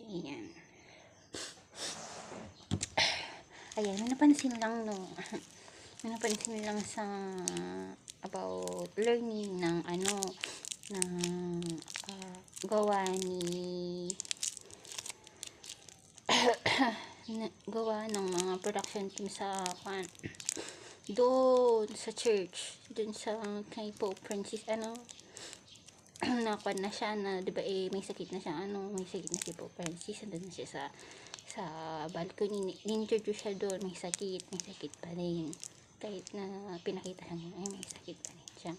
Ayan. Ayan, may napansin lang, no. May napansin lang sa about learning ng ng gawa ni gawa ng mga production team sa doon sa church, doon sa kay Pope Francis, nakuan na siya na, 'di ba, may sakit na siya, may sakit na si Pope Francis, andun na siya sa balcony, ni-introduce siya doon, may sakit pa rin, kahit na pinakita niya, may sakit pa rin siya.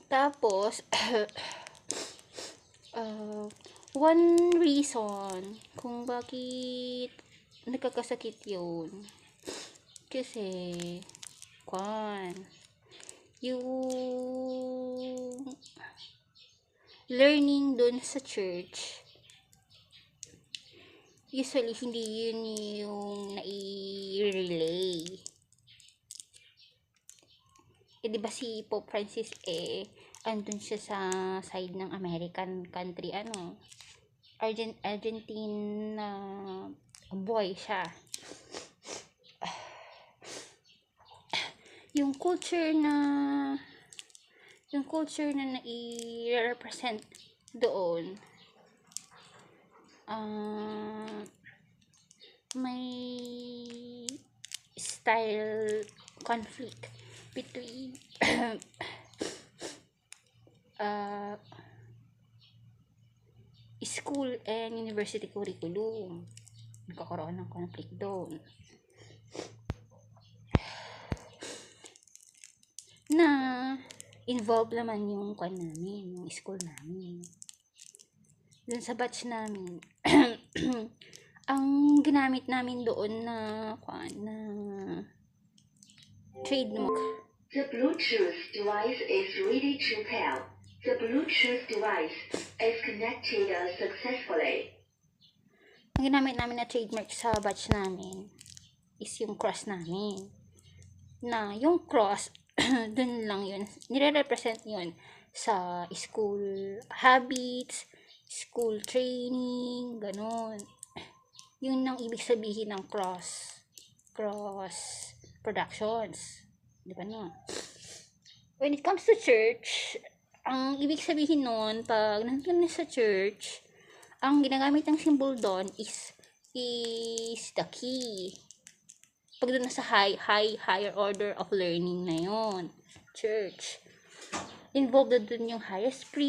Tapos one reason kung bakit nagkakasakit yun, kasi yung learning doon sa church, usually hindi yun yung nai-relay. Di ba si Pope Francis andun siya sa side ng American country, Argentina boy siya. Yung culture na nai-represent doon, may style conflict between school and university curriculum. Nagkakaroon ng conflict doon. Na involved naman yung yung school namin. Doon sa batch namin, ang ginamit namin doon na trademark. The Bluetooth device is ready to pair. The Bluetooth device is connected successfully. Ang ginamit namin na trademark sa batch namin is yung cross namin. Na yung cross, dun lang yun, nire-represent yun sa school habits, school training, ganun. Yun ang ibig sabihin ng cross productions, di ba, no? When it comes to church, ang ibig sabihin nun, pag nandun sa church, ang ginagamit ng symbol doon is the key. Pag doon sa higher order of learning na yon, church, involved doon yung highest priest,